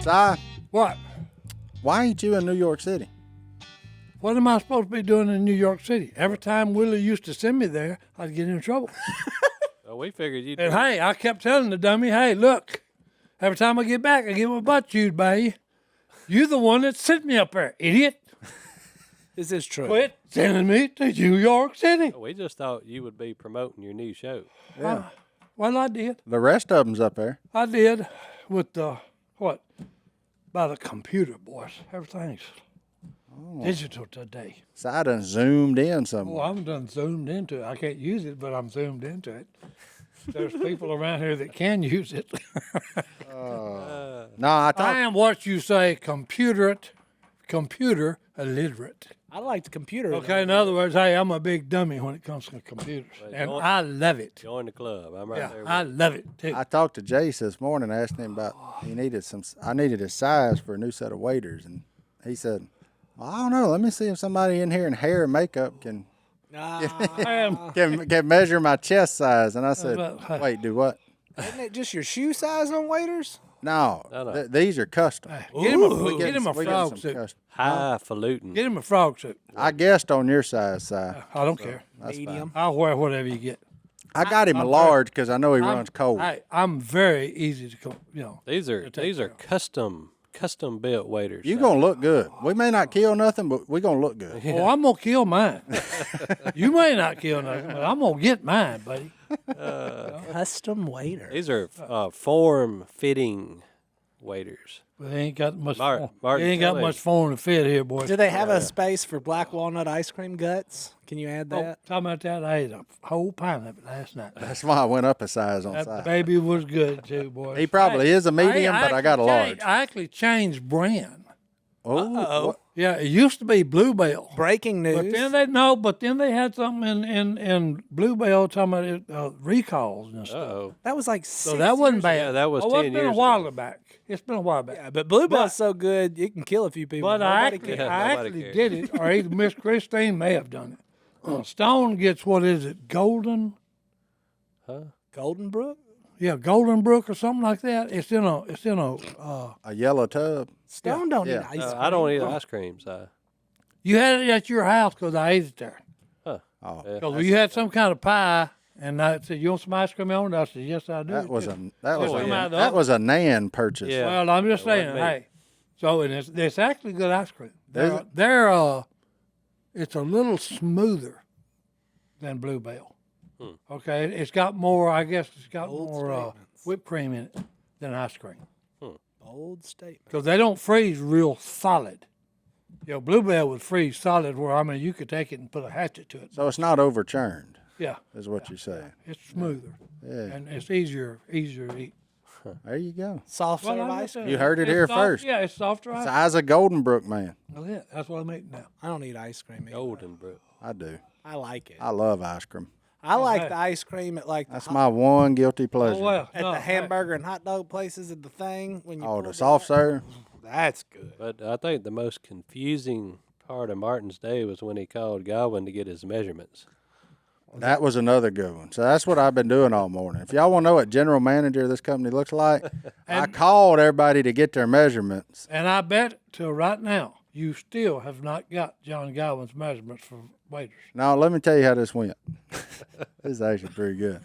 Si, What? why ain't you in New York City? What am I supposed to be doing in New York City? Every time Willie used to send me there, I'd get in trouble. Well, we figured you'd. And hey, I kept telling the dummy, hey, look, every time I get back, I get my butt chewed by you. You're the one that sent me up there, idiot. This is true. Quit sending me to New York City. We just thought you would be promoting your new show. Yeah. Well, I did. The rest of them's up there. I did with the, what? By the computer, boys. Everything's digital today. Si done zoomed in Oh, somewhere. I'm done zoomed into it. I can't use it, but I'm zoomed into it. There's people around here that can use it. No, I I thought am what you say, computer illiterate. I like the computer. Okay, in other words, hey, I'm a big dummy when it comes to computers, and I love it. Join the club. I'm right Yeah, there. I love it too. I talked to Jace this morning, asking him about he needed some. I needed his size for a new set of waiters, and he said, well, "I don't know. Let me see if somebody in here in hair and makeup can can measure my chest size." And I said, "Wait, do what?" Isn't it just your shoe size on waiters? No, No. These are custom. Get him We get him a we frog some suit. custom. Highfalutin. Get him a frog suit. I guessed on your size, Si. I don't care. That's Medium. fine. I'll wear whatever you get. I got him a large because I know he runs cold. I'm very easy to come. These are custom built waiters. You gonna look good. We may not kill nothing, but we gonna look good. Oh, I'm gonna kill mine. You may not kill nothing, but I'm gonna get mine, buddy. Custom waiter. These are form fitting waiters. But they ain't got much. Martin, They ain't got tell much him. form to fit here, boys. Do they have a space for black walnut ice cream guts? Can you add Oh, that? talking about that, I ate a whole pint of it last night. That's why I went up a size on That size. baby was good too, boys. He probably is a medium, but I got a large. I actually changed brand. Oh, Yeah, it used to be Bluebell. Breaking news. But then they had something in Bluebell talking about recalls and stuff. Oh, that was like So that wasn't bad. Yeah, that was oh, 10 it's been years a while ago. back. It's been a while back. Yeah, but Bluebell's so good, it can kill a few people. But I Nobody actually, cares. I Nobody actually cares. did it, or either Miss Christine may have done it. Stone gets, what is it, Golden? Golden Brook? Yeah, Golden Brook or something like that. It's in a a yellow tub. Stone don't Yeah. eat ice cream. I don't eat ice cream, so. you had it at your house because I ate it there. Oh, Yeah. Because you had some kind of pie, and I said, you want some ice cream on it? I said, yes, I do. that was a that was Oh, a yeah. that was a Nan purchase. Yeah. Well, I'm just It wasn't saying, me. hey. So and it's actually good ice cream. Is it? It's a little smoother than Bluebell. Hmm. Okay, it's got more. I guess it's got Bold more statements. whipped cream in it than ice cream Bold statement. because they don't freeze real solid. Bluebell would freeze solid where you could take it and put a hatchet to it. So it's not overchurned, Yeah, is what you're saying. it's smoother Yeah. and it's easier to eat. There you go. Soft serve I'm ice just cream. saying, You heard it it's here soft- first. Yeah, it's softer ice. Size of Golden Brook, man. Well, yeah, that's what I'm eating now. I don't eat ice cream either. Golden Brook. I do. I like it. I love ice cream. I like Okay. the ice cream at like the That's my one guilty pleasure. Oh well, at no, the hey. hamburger and hot dog places at the thing when you Oh, pull the it soft out. serve. That's good. But I think the most confusing part of Martin's day was when he called Godwin to get his measurements. That was another good one. So that's what I've been doing all morning. If y'all want to know what general manager of this company looks like, I called everybody to get their measurements. And I bet till right now, you still have not got John Godwin's measurements for waiters. Now, let me tell you how this went. This is actually pretty good.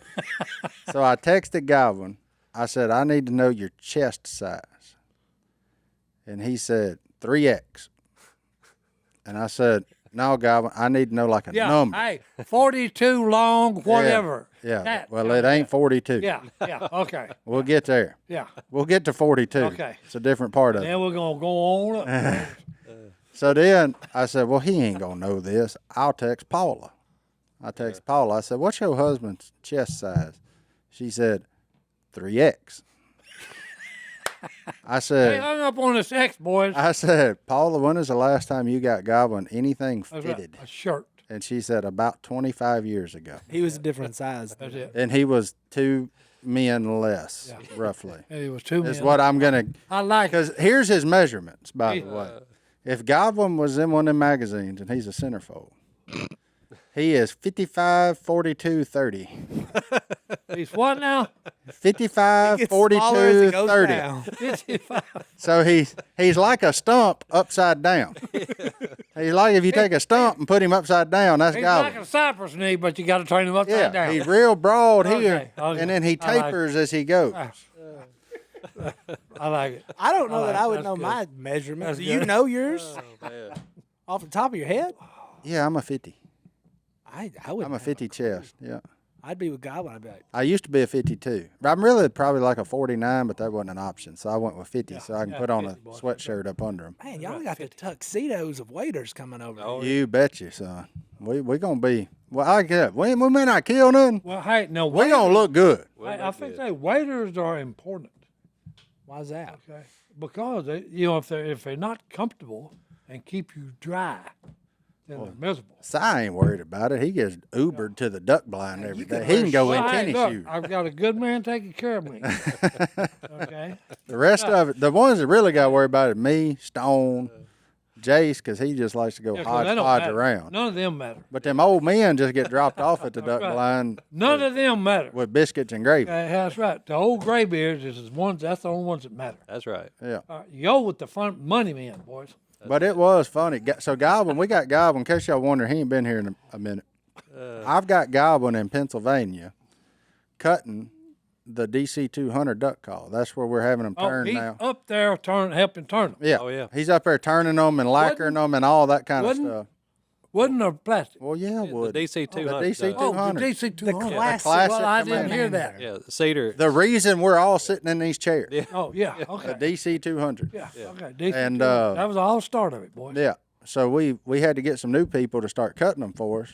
So I texted Godwin. I said, I need to know your chest size. And he said, 3X. And I said, no, Godwin, I need to know like a number. Hey, 42 long, whatever. Yeah. That- Well, it ain't 42. Yeah, okay, We'll get there. yeah. We'll get to 42. Okay. It's a different part of it. Then we're going to go on up. So then I said, well, he ain't going to know this. I'll text Paula. I text Paula. I said, what's your husband's chest size? She said, 3X. I They said, hung up on us X, boys. Paula, when is the last time you got Godwin anything That's right, fitted? a shirt. And she said, about 25 years ago. He was a different size. That's it. And he was 2 men less, roughly. It was 2 Is men. what I'm going to, I like it. because here's his measurements, by the way. If Godwin was in one of them magazines and he's a centerfold, he is 55, 42, 30. He's what now? 55, Gets smaller as 42, it goes 30. down. 55. So he's like a stump upside down. He's like if you take a stump and put him upside down, that's He's Godwin. like a cypress knee, but you got to turn him upside Yeah, down. he's real broad here, Okay, okay. and then he I like tapers as he goes. I like it. I don't know that I would That's know good. my measurement. That's Do you good. know yours Oh, man. off the top of your head? Yeah, I'm a 50. I would. I'm a 50 chest. Yeah. I'd be with Godwin. I'd be like, I used to be a 52. I'm really probably like a 49, but that wasn't an option. So I went with 50 so I can put on a 50, boy. sweatshirt up under him. man, y'all got the tuxedos of waiters coming over. Oh, You betcha, son. We going to be, well, I get we may not kill nothing. Well, hey, no, We going to look good. Well, I look think good. they waiters are important. Why's that? Okay, because they, if they're not comfortable and keep you dry, then they're miserable. Si ain't worried about it. He gets Ubered to the duck blind every day. He can go in Well, hey, tennis look, shoes. I've got a good man taking care of me. Okay, The rest of it, the ones that really got to worry about it, me, Stone, Jace, because he just likes to go Yeah, 'cause they don't hodgepodge matter. around. None of them matter. But them old men just get dropped off at the duck right. blind None of them matter. with biscuits and gravy. Okay, that's right. The old graybeards is the ones. That's the only ones that matter. That's right. Yeah. You go with the fun money men, boys. But it was funny. So Godwin, we got Godwin. In case y'all wonder, he ain't been here in a minute. I've got Godwin in Pennsylvania cutting the DC 200 duck call. That's where we're having them Oh, turned he's now. up there helping turn them. Yeah. Oh, yeah. He's up there turning them and lacquering them and all that kind of Wouldn't- stuff. Wasn't there plastic? Well, yeah, The would. DC 200. DC Oh, the 200. DC 200. classic- classic Well, I didn't hear Commander. that. Yeah, the cedar. The reason we're all sitting in these chairs. Yeah. Oh, yeah. The Okay. DC 200. Yeah. Okay. DC And, 200. That was the whole start of it, boys. Yeah. So we had to get some new people to start cutting them for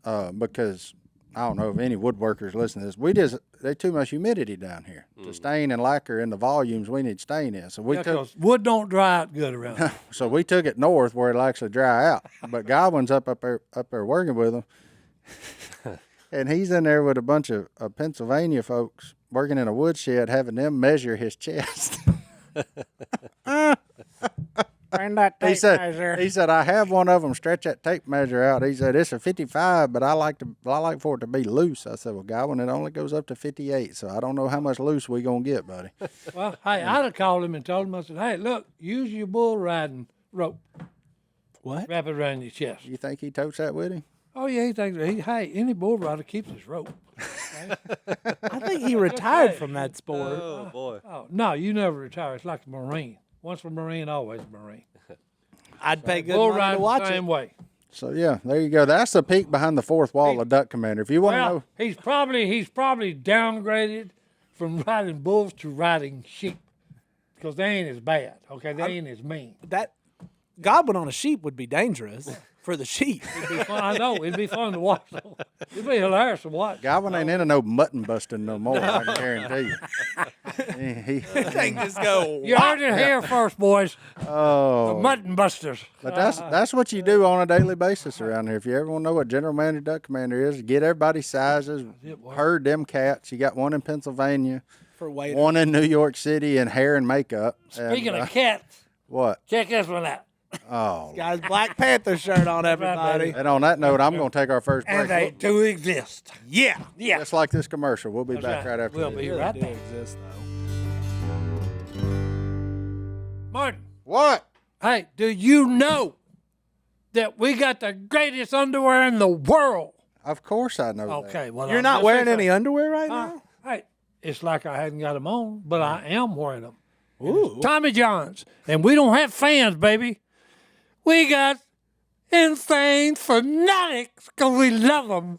us because I don't know if any woodworkers listen to this. There's too much humidity down here to stain and lacquer in the volumes we need stain in. So we Yeah, took 'cause wood don't dry out good around here. so we took it north where it'll actually dry out. But Godwin's up there working with them, and he's in there with a bunch of Pennsylvania folks working in a woodshed, having them measure his chest. Bring that He tape said, measure. he said, I have one of them stretch that tape measure out. He said, it's a 55, but I like for it to be loose. I said, well, Godwin, it only goes up to 58, so I don't know how much loose we going to get, buddy. Well, hey, I'd have called him and told him, I said, hey, look, use your bull riding rope. What? Wrap it around your chest. You think he totes that with him? Oh, yeah, he thinks, hey, any bull rider keeps his rope. I think he retired from that sport. Oh, boy. Oh, no, you never retire. It's like a Marine. Once a Marine, always a Marine. I'd pay good Bull money to riding watch the same it. way. So, yeah, there you go. That's the peek behind the fourth wall of Duck Commander. If you want to Well, know. he's probably downgraded from riding bulls to riding sheep because they ain't as bad. Okay, they ain't as mean. That Godwin on a sheep would be dangerous for the sheep. It'd be fun. I know it'd be fun to watch. Though. It'd be hilarious to watch. Godwin ain't into no mutton busting no more, I can guarantee you. he, They just go. You heard it here first, boys. The oh, mutton busters. but that's what you do on a daily basis around here. If you ever want to know what General Manager Duck Commander is, get everybody's sizes, herd them cats. You got one in Pennsylvania, For waiters. one in New York City in hair and makeup. Speaking and, of cats, what? check this one out. Oh, Got his Black Panther shirt on, everybody. and on that note, I'm going to take our first And break. they do exist. Yeah. Yeah. Just like this commercial. We'll be That's back right after We'll this. be Really right do back. exist, though. Martin, What? hey, do you know that we got the greatest underwear in the world? Of course I know that. Okay, well, You're I'm not just wearing saying- any underwear right Huh? now? Hey, it's like I hadn't got them on, but I am wearing them. Ooh. Tommy John's, and we don't have fans, baby. We got insane fanatics because we love them.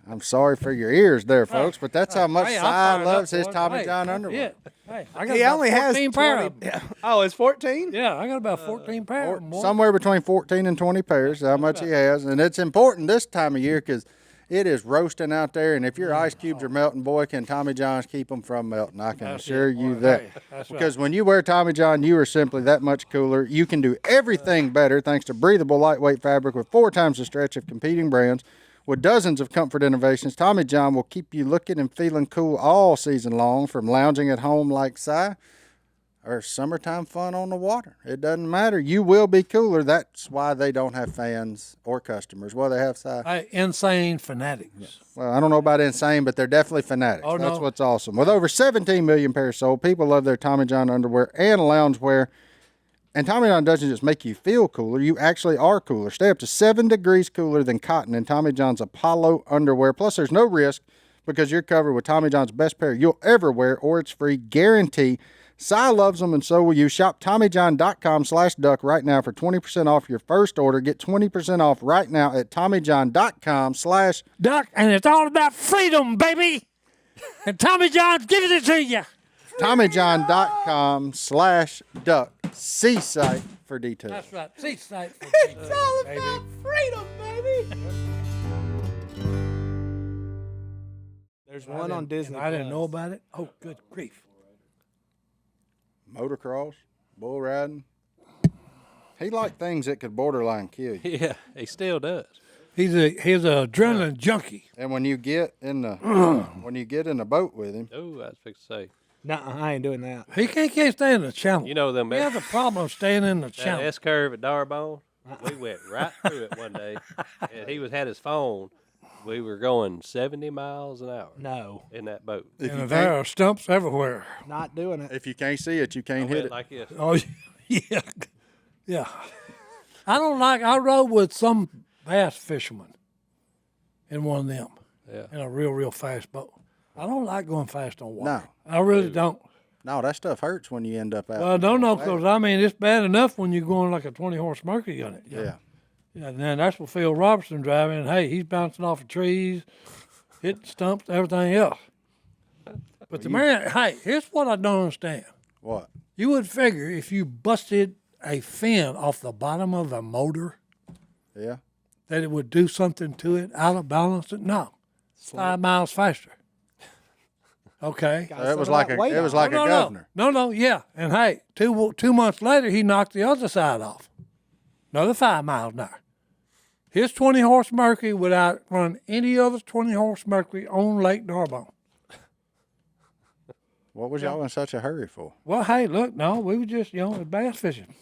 I'm sorry for your ears there, folks, but that's how much Hey, I'm Si fired loves up, his boys. Tommy Hey, John that's underwear. it. Hey, I got He about only has 14 pair 20. of 'em. Yeah. Oh, it's 14? Yeah, I got about 14 pair of 'em, boy. Somewhere between 14 and 20 pairs, is how much he has. And it's important this time of year because it is roasting out there. And if your ice cubes are melting, boy, can Tommy John's keep them from melting. I can That's assure it, you boy. that. Hey, that's right. Because when you wear Tommy John, you are simply that much cooler. You can do everything better thanks to breathable, lightweight fabric with 4 times the stretch of competing brands. With dozens of comfort innovations, Tommy John will keep you looking and feeling cool all season long, from lounging at home like Si or summertime fun on the water. It doesn't matter. You will be cooler. That's why they don't have fans or customers. Well, they have Si. Insane fanatics. Well, I don't know about insane, but they're definitely fanatics. Oh, That's no. what's awesome. With over 17 million pairs sold, people love their Tommy John underwear and loungewear. And Tommy John doesn't just make you feel cooler, you actually are cooler. Stay up to 7 degrees cooler than cotton in Tommy John's Apollo underwear. Plus, there's no risk because you're covered with Tommy John's best pair you'll ever wear, or it's free guarantee. Si loves them, and so will you. Shop TommyJohn.com/duck right now for 20% off your first order. Get 20% off right now at TommyJohn.com/ Duck, and it's all about freedom, baby. And Tommy John's giving it to you. TommyJohn.com/duck. See site for details. That's right. See site for It's all about freedom, baby. There's one on Disney. I didn't Plus. know about it. Oh, good grief. Motocross, bull riding. He liked things that could borderline kill you. Yeah, he still does. He's a adrenaline junkie. And when you get in the boat with him, Oh, I was fixing to say. Nuh-uh, I ain't doing that. He can't stay in the channel. You know them He has a problem staying in the that channel. S curve at Darbone? We went right through it one day, and he had his phone. We were going 70 miles an hour No, in that boat. And there are stumps everywhere. not doing it. if you can't see it, you can't hit it. Like this. Oh, yeah. Yeah. I rode with some bass fishermen in one of them. Yeah. In a real fast boat. I don't like going fast on water. No. I really don't. No, that stuff hurts when you end up out. Well, no, because I mean, it's bad enough when you're going like a 20-horse Mercury on it. Yeah. Yeah, and then that's what Phil Robertson driving. And hey, he's bouncing off of trees, hitting stumps, everything else. But the man, hey, here's what I don't understand. What? You would figure if you busted a fin off the bottom of a motor, Yeah. that it would do something to it, out of balance it. No, 5 miles faster. Okay. It was like a governor. No, yeah. And hey, 2 months later, he knocked the other side off. Another 5 miles an hour. His 20-horse Mercury would outrun any other 20-horse Mercury on Lake Darbone. What was y'all in such a hurry for? Well, hey, look, no, we were just, bass fishing.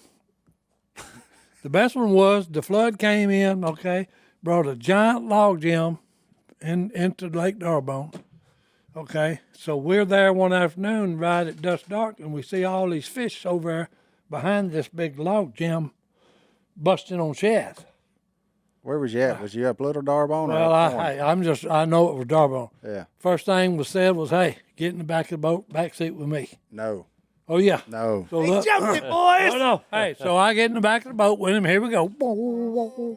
The best one was the flood came in, okay, brought a giant log jam into Lake Darbone. Okay, so we're there one afternoon right at dusk dark, and we see all these fish over there behind this big log jam busting on shad. Where was you at? Was you up Little Darbone? Well, I know it was Darbone. Yeah. First thing was said was, hey, get in the back of the boat, back seat with me. No. Oh, yeah. No. So Hey, look, jump it, boys! oh, no. Hey, so I get in the back of the boat with him. Here we go.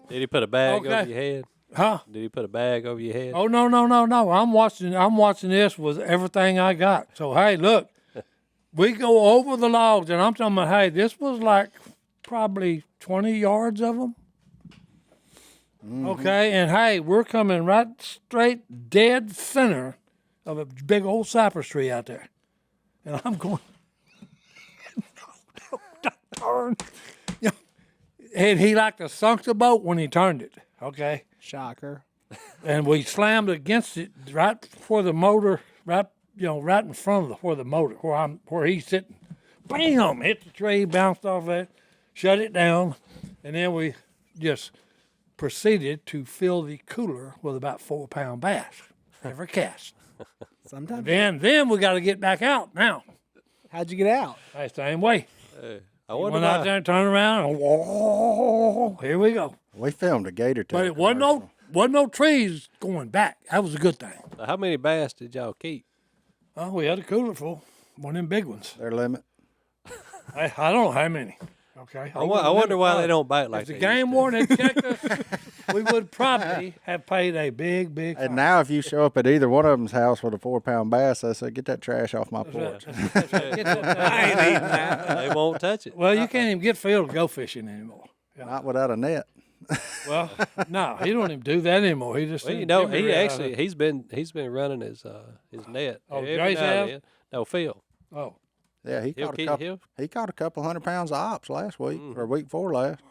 Did he put a bag Okay. over your head? Huh? Did he put a bag over your head? Oh, no. I'm watching this with everything I got. So, hey, look, we go over the logs, and I'm talking about, hey, this was like probably 20 yards of them. Okay, and hey, we're coming right straight dead center of a big old cypress tree out there. And I'm going, turn. And he like to sunk the boat when he turned it, okay? Shocker. And we slammed against it right before the motor, right in front of where the motor, where he's sitting. Bam! Hit the tree, bounced off that, shut it down, and then we just proceeded to fill the cooler with about 4-pound bass every cast. Sometimes. Then we got to get back out now. How'd you get out? That's the same way. I wonder Went out why. there and turned around, and whoa, here we go. We filmed a gator tail But it wasn't no trees going back. That was a good thing. How many bass did y'all keep? Oh, we had a cooler full, one of them big ones. Their limit. I don't know how many. Okay. I wonder why they don't bite like If the they game used to. warden had checked us, we would probably have paid a big And fine. now if you show up at either one of them's house with a 4-pound bass, I say, get that trash off my porch. Get that- I ain't eating that. They won't touch it. well, you can't even get Phil to go fishing anymore. Not without a net. Well, no, he don't even do that anymore. He just Well, sends you know, Jimmy he right actually out. he's been running his net. Oh, every Jay's now and have? then. No, Phil. Oh, Yeah, he caught a couple 100 pounds of ops last week or week before last.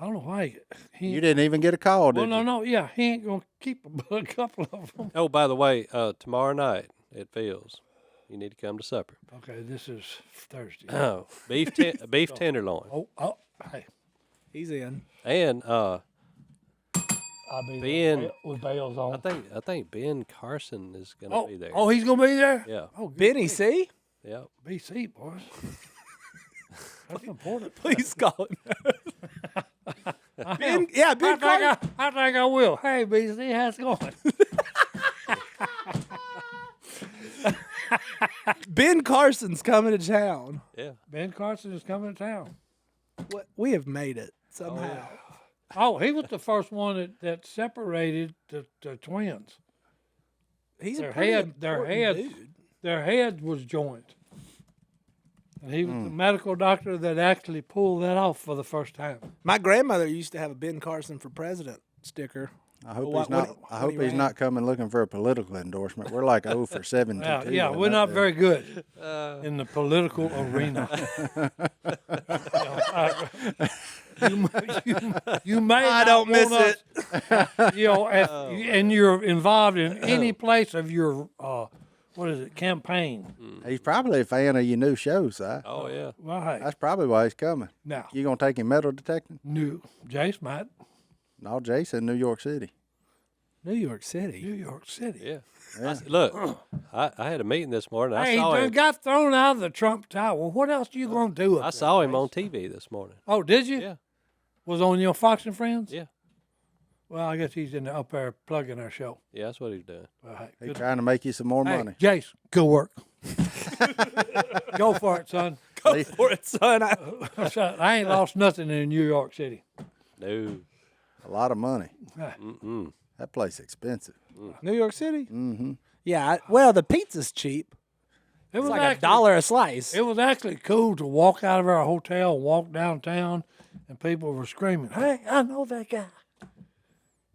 I don't know why he. You didn't even get a call, did Well, you? no, yeah, he ain't gonna keep a couple of them. Oh, by the way, tomorrow night at Phil's, You need to come to supper. Okay, this is Thursday. Oh, beef tenderloin. Oh, hey. He's in. And I'll be Ben- there with bells on. I think Ben Carson is gonna be there. Oh, he's gonna be there. Yeah. Oh, good. Benny, see? Yeah. BC boys. That's important. Please call him. Ben I Carson. think I will. Hey, BC, how's it going? Ben Carson's coming to town. Yeah. Ben Carson is coming to town. What? We have made it somehow. Oh, he was the first one that separated the twins. He's Their a pretty head- their important head- dude. Their head was joined. And he was the medical doctor that actually pulled that off for the first time. My grandmother used to have a Ben Carson for president sticker. I hope What- he's not. what- I what hope do you he's rank? not coming looking for a political endorsement. We're like 0 for 72. Yeah, on we're that not deal. very good in the political arena. You may I not don't miss want it. us, and you're involved in any place of your campaign. He's probably a fan of your new show, Si. Oh yeah. Well, hey, That's probably why he's coming. now, You gonna take him metal detecting? new Jace might. No, Jason, New York City. New York City. New York City. Yeah. Look, I had a meeting this morning. I Hey, he saw done him. got thrown out of the Trump Tower. What else you gonna do? I saw him on TV this morning. Oh, did you? Yeah. Was on your Fox and Friends? Yeah. Well, I guess he's in the up there plugging our show. Yeah, that's what he's doing. Well, hey, He's good. trying to make you some more Hey, money. Jace, good work. Go for it, son. Go for it, son. I ain't lost nothing in New York City. No. A lot of money. Mm-mm. That place expensive. New York City? Mm-hmm. Yeah. Well, the pizza's cheap. It It's was like actually, $1 a slice. It was actually cool to walk out of our hotel and walk downtown, and people were screaming, "Hey, I know that guy."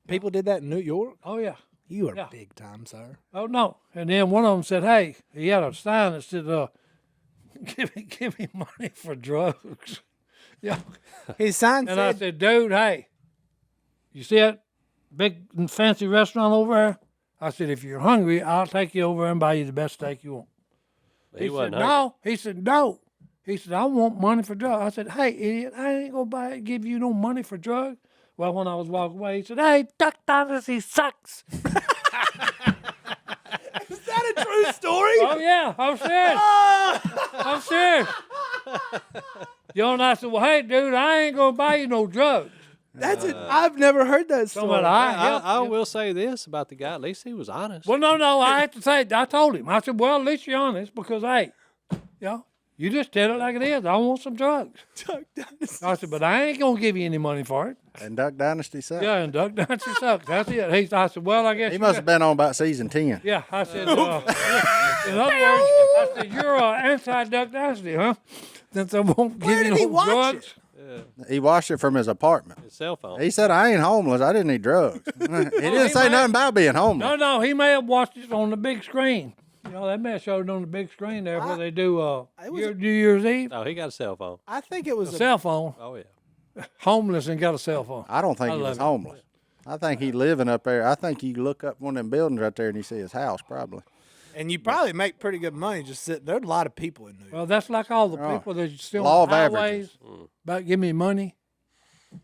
People did that in New York? Oh yeah. You are Yeah. big time, sir. Oh no. And then one of them said, "Hey," he had a sign that said, give me money for drugs." Yeah. His sign And I said, said, "Dude, hey, you see that big and fancy restaurant over there?" I said, "If you're hungry, I'll take you over and buy you the best steak you want." He He wasn't said, hungry. "No." He said, "No." He said, "I want money for drugs." I said, "Hey, idiot, I ain't gonna give you no money for drugs." Well, when I was walking away, he said, "Hey, Duck Dynasty sucks." is that a true story? Oh yeah, I'm serious. I'm serious. You know, and I said, "Well, hey, dude, I ain't gonna buy you no drugs." That's it. I've never heard that story. Somebody, I will say this about the guy. At least he was honest. Well, no, I have to say, I told him. I said, "Well, at least you're honest, because hey, you just tell it like it is. I want some drugs." Duck Dynasty. I said, "But I ain't gonna give you any money for it." And Duck Dynasty sucks. Yeah, and Duck Dynasty sucks. That's it. I said, "Well, I guess He you must got-" have been on about season 10. Yeah, I said. In other words, I said, "You're anti-Duck Dynasty, huh? Since I won't Where give you did he no watch drugs." it? He watched it from his apartment. His cell phone. He said, "I ain't homeless. I didn't need drugs." He didn't say might- nothing about being homeless. No, he may have watched it on the big screen. You know, that may have showed it on the big screen there where they do it was- New Year's Eve. Oh, he got a cell phone. I think it was A cell phone. Oh yeah. Homeless and got a cell phone. I don't think I he was love it. homeless. I think he living up there. I think you look up one of them buildings right there and you see his house probably. and you probably make pretty good money just sitting. There's a lot of people in New York. Well, that's like all the Oh. people that still Law on of the averages. highways about give me money.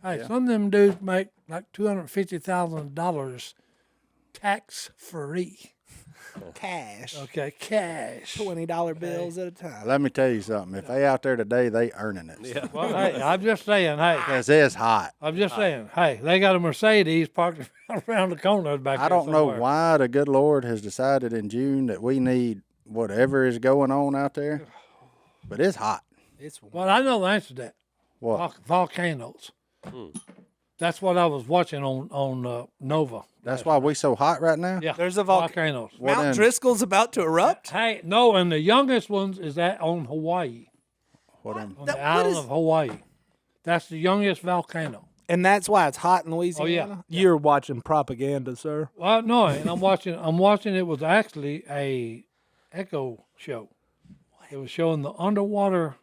Hey, Yeah. some of them dudes make like $250,000 tax free. Cash. Okay, cash. $20 bills at a time. Let me tell you something. If they out there today, they earning it. Yeah. Well, hey, I'm just saying. Hey, Because it's hot. I'm just saying. Hey, they got a Mercedes parked around the corner back I there don't know somewhere. why the good Lord has decided in June that we need whatever is going on out there, but it's hot. It's Well, I know the answer to that. What? Volcanoes. That's what I was watching on Nova. That's why we so hot right now? Yeah, There's a volcanoes. Well, Mount then- Driscoll's about to erupt. Hey, no, and the youngest ones is that on Hawaii, What am- on That- the what island is- of Hawaii. That's the youngest volcano. And that's why it's hot in Louisiana. You're watching propaganda, sir. Well, no, and I'm watching. It was actually a echo show. It was showing the underwater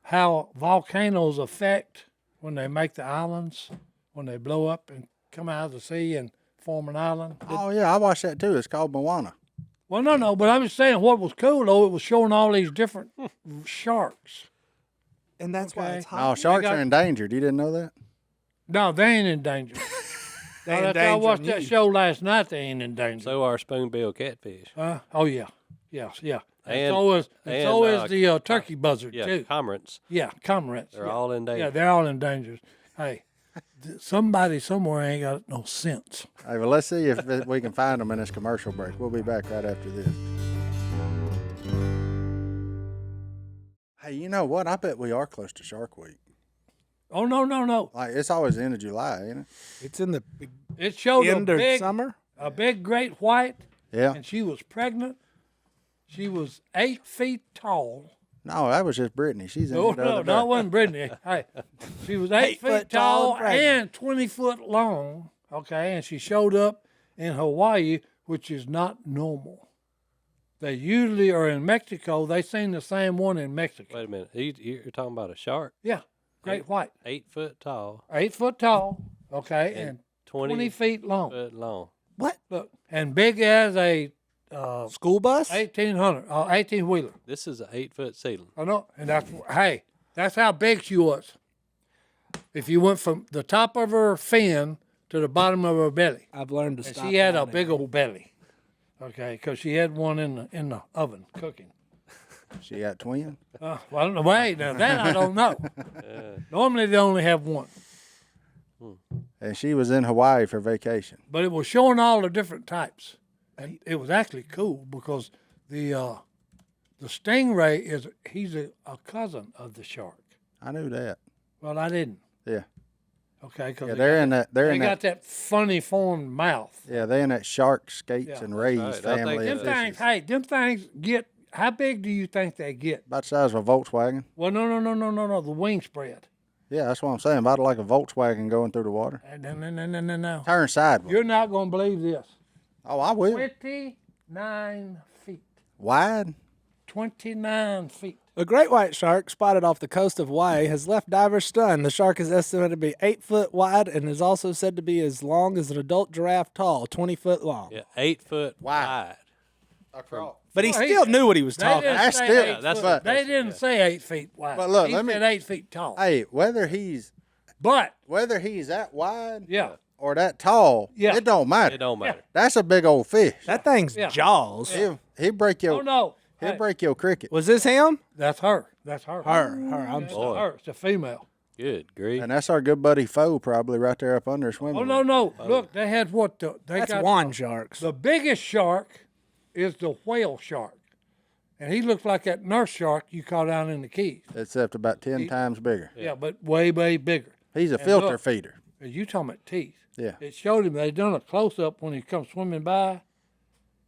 how volcanoes affect when they make the islands, when they blow up and come out of the sea and form an island. Oh, yeah, I watched that too. It's called Moana. Well, no, but I'm just saying what was cool though. It was showing all these different sharks. And that's why Okay. it's No, hot. sharks are endangered. You didn't know that? No, they ain't in danger. They Now, I watched endangering that you. show last night. They ain't in danger. So are spoonbill catfish. Oh yeah, yes, yeah. And And- so is and, the turkey buzzard Yeah, too. cormorants. Yeah, cormorants. They're yeah. all in danger. Yeah, they're all in danger. Hey, somebody somewhere ain't got no sense. Hey, well, let's see if we can find them in this commercial break. We'll be back right after this. Hey, you know what? I bet we are close to Shark Week. Oh no! Like, it's always the end of July, ain't it? It's in the It showed end a of big, summer. a big great white, Yeah. and she was pregnant. She was 8 feet tall. No, that was just Brittany. She's in No, here the other day. that wasn't Brittany. Hey, she was 8 feet 8 foot tall tall and pregnant. and 20 foot long. Okay, and she showed up in Hawaii, which is not normal. They usually are in Mexico. They seen the same one in Mexico. Wait a minute. You're talking about a shark? Yeah, great white, 8 foot tall, 8 foot tall. Okay, and 20, 20 feet long. foot long. What? Look, and big as a School bus? 18 wheeler. This is an 8 foot ceiling. I know, and that's how big she was. If you went from the top of her fin to the bottom of her belly, I've learned to and stop. she had a counting. big old belly. Okay, because she had one in the oven cooking. She got twins. Well, I don't know. Wait, now that I don't know. Normally they only have one, And she was in Hawaii for vacation. but it was showing all the different types, and it was actually cool because the stingray he's a cousin of the shark. I knew that. Well, I didn't. Yeah. Okay, because Yeah, they're in that. They're they in got that. that funny formed mouth. Yeah, they're in that shark, skates, Yeah. and rays right. I think family Them of Yeah. things, fishes. hey, them things get. How big do you think they get? About the size of a Volkswagen. Well, no. The wing spread. Yeah, that's what I'm saying. About like a Volkswagen going through the water. No. Turn sideways. You're not gonna believe this. Oh, I will. 29 feet. Wide. 29 feet. A great white shark spotted off the coast of Hawaii has left divers stunned. The shark is estimated to be 8 foot wide and is also said to be as long as an adult giraffe tall, 20 foot long. Yeah, 8 foot Wide. wide. But he Well, still knew what he was They talking didn't about. That's say still- 8 that's foot. what- They didn't say 8 feet wide. But look, he let me- said 8 feet tall. Hey, whether he's But that wide yeah, or that tall, Yeah. it don't matter. It don't matter. That's a big old fish. That thing's Yeah. jaws. He'll break your oh no, he'll Hey, break your cricket. Was this him? that's her. That's her. Her. I'm That's Boy. her. It's a female. Good grief. And that's our good buddy Foe probably right there up under swimming. Oh no. Look, they had what they That's got. wand sharks. The biggest shark is the whale shark, and he looks like that nurse shark you caught down in the Keys. Except about 10 times bigger. Yeah, but way bigger. He's a And filter look, feeder. You talking about teeth? Yeah. It showed him. They done a close up when he come swimming by.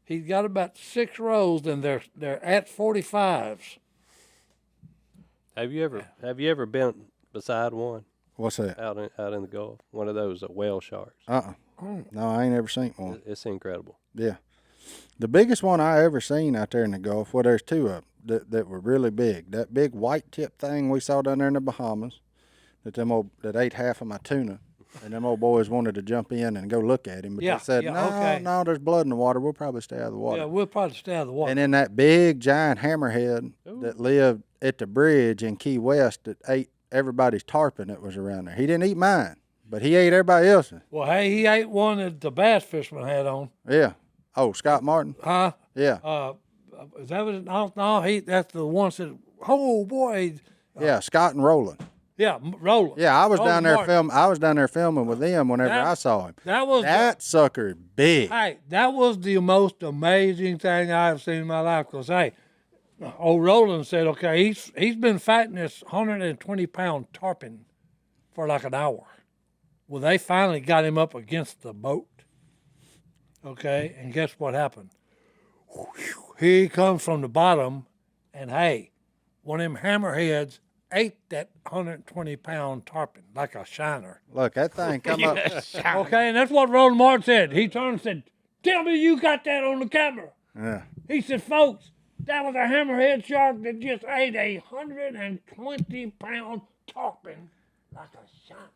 He's got about 6 rows, and they're at 45s. Have you ever been beside one What's that? out in the Gulf? One of those whale sharks. No, I ain't ever seen one. It's incredible. Yeah. The biggest one I ever seen out there in the Gulf, well, there's two of them that were really big. That big white tip thing we saw down there in the Bahamas that ate half of my tuna. And them old boys wanted to jump in and go look at him. But Yeah, they said, yeah, okay. no, there's blood in the water. We'll probably stay out of the water. Yeah, we'll probably stay out of the water. And then that big giant hammerhead that lived at the bridge in Key West that ate everybody's tarpon that was around there. He didn't eat mine, but he ate everybody else's. Well, hey, he ate one that the bass fisherman had on. Yeah. Oh, Scott Martin? Huh? Yeah. Is that what it? No, that's the one that. Oh boy. Yeah, Scott and Roland. Yeah, Roland. Yeah, I was down there Martin. filming with them whenever That- I saw him. That was That sucker big. Hey, that was the most amazing thing I've seen in my life. Cause hey, old Roland said, okay, he's been fighting this 120-pound tarpon for like an hour. Well, they finally got him up against the boat. Okay, and guess what happened? He comes from the bottom, and hey, one of them hammerheads ate that 120-pound tarpon like a shiner. Look, that thing come up. Okay, and that's what Roland Martin said. He turned and said, "Tell me you got that on the camera." Yeah. He said, "Folks, that was a hammerhead shark that just ate a 120-pound tarpon like a shiner."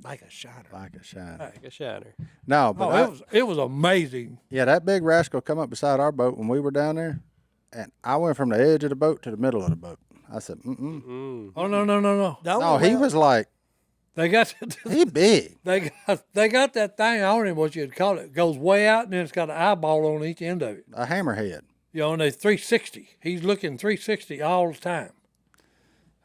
Like a shiner. like a shiner. Like a shiner. No, but Oh, it was amazing. yeah, that big rascal come up beside our boat when we were down there, and I went from the edge of the boat to the middle of the boat. I said, mm-mm. Oh no. The only No, he whale- was like, They got he big. they got that thing. I don't know what you'd call it. It goes way out, and then it's got an eyeball on each end of it. A hammerhead. You know, and they 360. He's looking 360 all the time.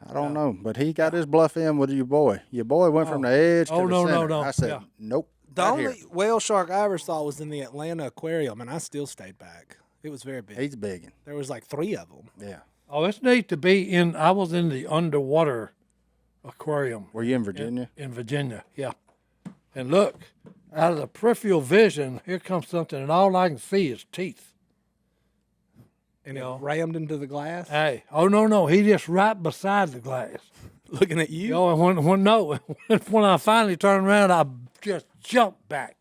I don't know, but he got his bluff in with your boy. Your boy went from the edge to Oh, the no, center. no. I said, Yeah. nope. The not only here. whale shark I ever saw was in the Atlanta aquarium, and I still stayed back. It was very big. He's big. There was like 3 of them. Yeah. Oh, it's neat to be in. I was in the underwater aquarium Were you in Virginia? in Virginia. Yeah, and look, out of the peripheral vision, here comes something, and all I can see is teeth. And Yeah. it rammed into the glass, Hey, oh no, he just right beside the glass. looking at you. You know, and when I finally turned around, I just jumped back.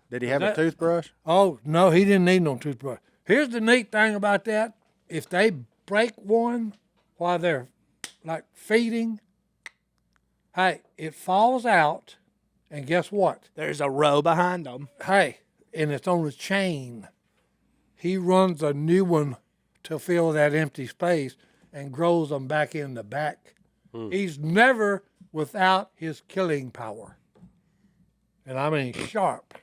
Did he have a that- toothbrush? Oh no, he didn't need no toothbrush. Here's the neat thing about that: if they break one while they're like feeding, hey, it falls out, and guess what? There's a row behind them. Hey, and it's on a chain. He runs a new one to fill that empty space and grows them back in the back. He's never without his killing power. And I mean sharp.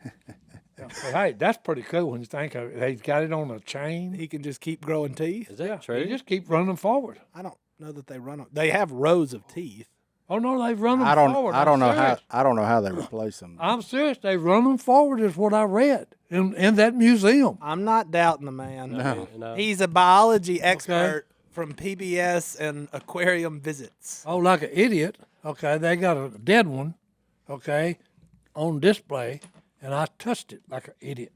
Yeah, but hey, that's pretty cool when you think of it. He's got it on a chain. He can just keep growing teeth. Is that true? He just keep running forward. I don't know that they run them. They have rows of teeth. Oh no, they run them I don't. forward. I don't I'm know how. serious. I don't know how they replace them. I'm serious. They run them forward is what I read in that museum. I'm not doubting the man. No. He's a biology expert from PBS and aquarium visits. Oh, like an idiot. Okay, they got a dead one, okay, on display, and I touched it like an idiot.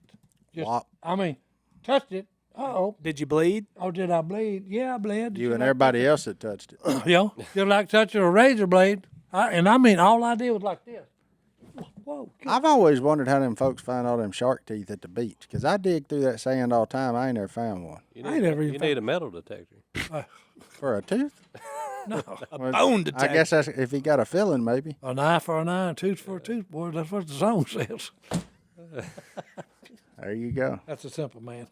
Just, Wop. I mean, touched it. Uh-oh. Did you bleed? Oh, did I bleed? Yeah, I bled. You and everybody else that touched it. You know, just like touching a razor blade. And I mean, all I did was like this. Whoa. I've always wondered how them folks find all them shark teeth at the beach, because I dig through that sand all the time. I ain't never found one. You I need, ain't never you even need a metal detector. For a tooth? No. Well, Bone detector. I guess that's if he got a filling, maybe. An eye for an eye, a tooth for a tooth, boy. That's what the song says. There you go. That's a simple man.